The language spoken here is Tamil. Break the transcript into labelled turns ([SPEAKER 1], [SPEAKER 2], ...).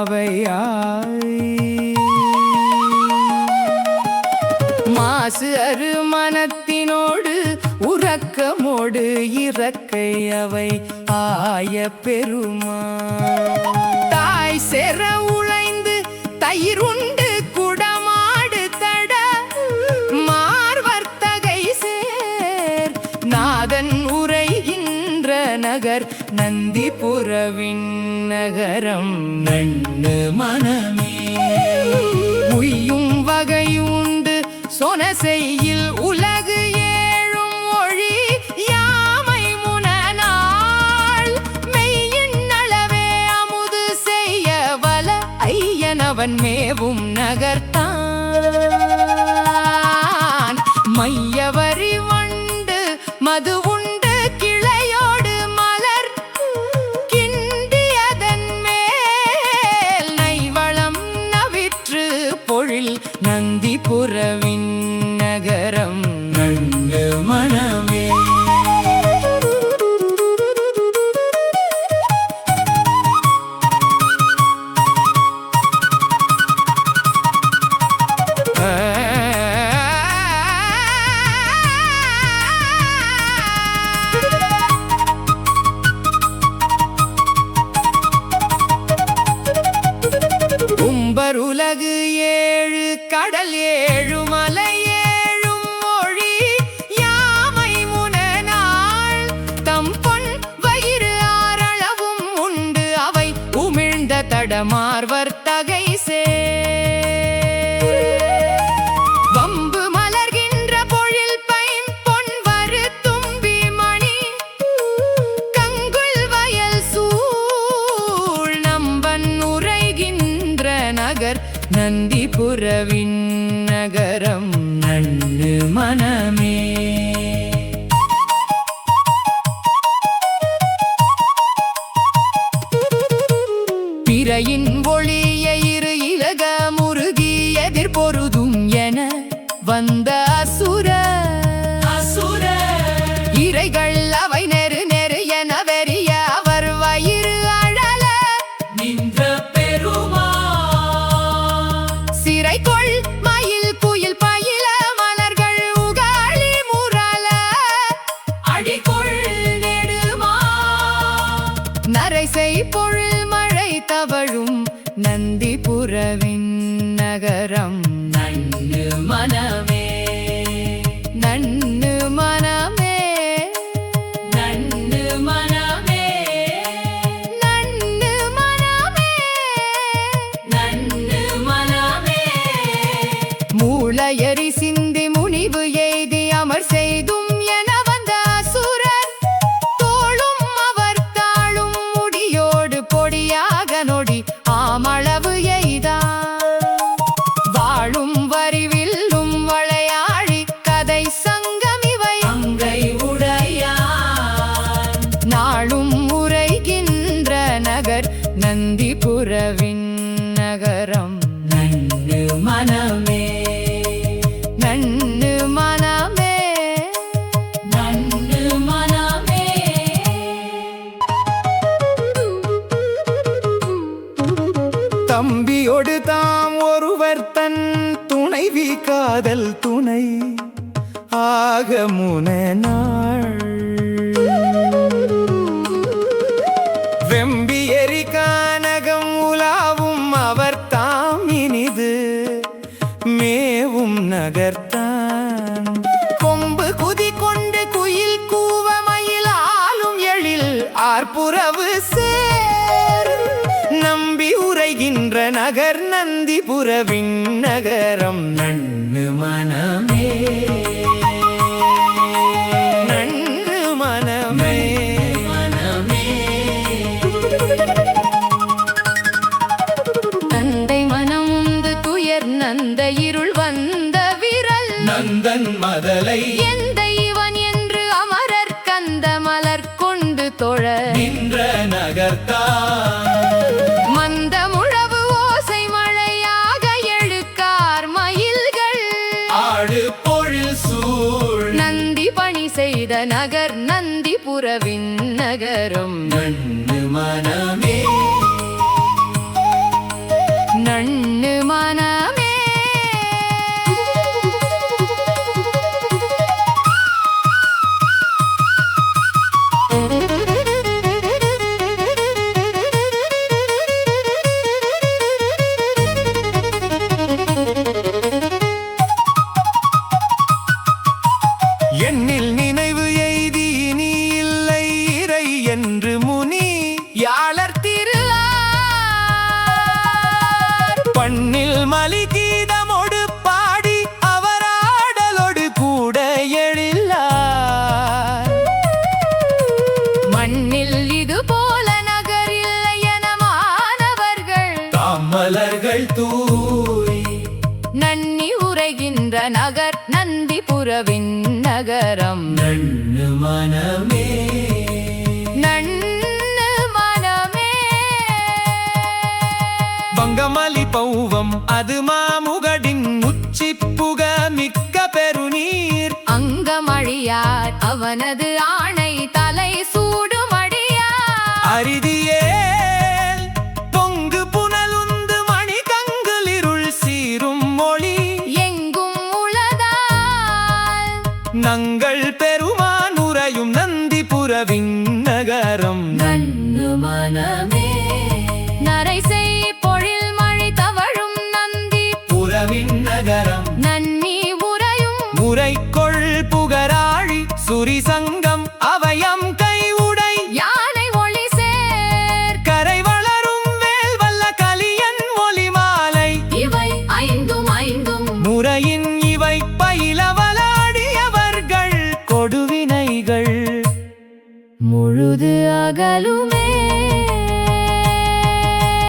[SPEAKER 1] அவையாய் மாசு அரு மனத்தினோடு உறக்கமோடு இறக்கை அவை ஆய பெருமா தாய் செற உழைந்து தயிர் உண்டு குடமாடு தட மார்வர்த்தகை சேர் நாதன் உரைகின்ற நகர் நந்திபுரவின் நகரம் நன்னு மனமே உய்யும் வகையுண்டு சொனசெய்யில் உலகு ஏழும் ஒழி யாமை முனநாள் மெய்யின் அளவே அமுது செய்ய வல ஐயனவன் மேவும் நகர்த்தான் மையவரி வண்டு மது உண்டு கிளையோடு மலர் கிண்டியதன் மேல் நைவளம் நவிற்று பொழில் நந்திபுரவின் நகரம் நன்கு மனமே உலகு ஏழு கடல் ஏழு மலை ஏழும் மொழி யாமை முனநாள் தம் பொன் வயிறு ஆறளவும் உண்டு அவை உமிழ்ந்த தடமார்வர்த்தகை சே வம்பு மலர்கின்ற பொழில் பைம் பொன் வரு தும்பி மணி கங்குல் வயல் சூழ் நம்பன் உரைகின்ற நகர் நந்திபுரவின் நகரம் நன்னு மனமே பிறையின் ஒளிய இரு இலக முருகி எதிர்பொருதும் என வந்த அசுர இறைகள் அவை நெரு நெரு என வெறிய அவர் வயிறு அழல நின்ற பெருமா சிறைகொள் மயில் குயில் பயில மலர்கள் உகாளி முரல அடிகொள் நெடுமா நரைசை பொழில் மழை தவழும் நந்திபுரவின் நகரம் நன்னு மனமே நன்னு மனமே நன்னு மனமே நன்னு மனமே நன்னு மனமே மூளையரி சிந்தி முனிவு எய்தி அமர் செய்தும் என வந்த அசுரர் தோளும் அவர் தாளும் முடியோடு பொடியாக நொடி ஆமளவு எய்தா வாழும் வரிவில்லும் வளையாழி கதை சங்கம் இவை அங்கை உடையான் நாளும் உரைகின்ற நகர் நந்திபுரவின் நகரம் நன்னு மனமே நன்னு மனமே நன்னு மனமே தம்பியோடு தாம் ஒருவர் தன் துணைவி காதல் துணை ஆக முனநாள் வெம்பி எரி கானகம் உலாவும் அவர் தாம் இனிது மேவும் நகர்த்தான் கொம்பு குதி கொண்டு குயில் கூவ மயில் ஆளும் எழில் ஆர்ப்புறவு சேர் நம்பி உரைகின்ற நகர் நந்திபுரவின் நகரம் நன்னு மனமே நன்னு மனமே மனமே நந்தை மனம் உந்து துயர் நந்த இருள் வந்த விரல் நந்தன் மதலை எந்த இவன் என்று அமரர் கந்த மலர் கொண்டு தொழ நின்ற நகர்த்தான் மந்த முழவு ஓசை மழையாக எழுக்கார் மயில்கள் ஆடு பொழில் சூழ் நந்தி பணி செய்த நகர் நந்திபுரவின் நகரம் நன்னு மனமே நன்று மனமே.
[SPEAKER 2] என்னில் நினைவு எய்தி நீ இல்லை இறை என்று முனி
[SPEAKER 1] யாழர் திரு
[SPEAKER 2] பண்ணில் மலி கீதமொடு பாடி அவராடலோடு கூட எழில்லார்.
[SPEAKER 1] மண்ணில் இது போல நகர் இல்லை என மாணவர்கள்
[SPEAKER 2] தாமலர்கள் தூய்
[SPEAKER 1] நன்னி உரைகின்ற நகர் நந்திபுரவின் நகரம்.
[SPEAKER 2] நன்னு மனமே
[SPEAKER 1] நன்னு மனமே.
[SPEAKER 2] வங்கமலி பௌவம் அது மாமுகடின் உச்சிப்புக மிக்க பெருநீர்.
[SPEAKER 1] அங்கமழியார் அவனது ஆணை தலை சூடுமடியார்.
[SPEAKER 2] அரிதியேல் பொங்கு புனலுந்து மணி கங்குலிருள் சீரும் மொழி
[SPEAKER 1] எங்கும் உளதால்
[SPEAKER 2] நங்கள் பெருமான் உறையும் நந்திபுரவின் நகரம்.
[SPEAKER 1] நன்னு மனமே. நரைசெய் பொழில் மழை தவழும் நந்தி
[SPEAKER 2] புரவின் நகரம்.
[SPEAKER 1] நன்னி உறையும்
[SPEAKER 2] முறைக்கொள் புகராழி சுரிசங்கம் அவயம் கை உடை
[SPEAKER 1] யானை ஒளி சேர்
[SPEAKER 2] கரை வளரும் வேல் வல்ல கலியன் ஒலி மாலை.
[SPEAKER 1] இவை ஐந்தும் ஐந்தும்
[SPEAKER 2] முறையின் இவை பயில வலாடியவர்கள் கொடுவினைகள்
[SPEAKER 1] முழுது அகலுமே.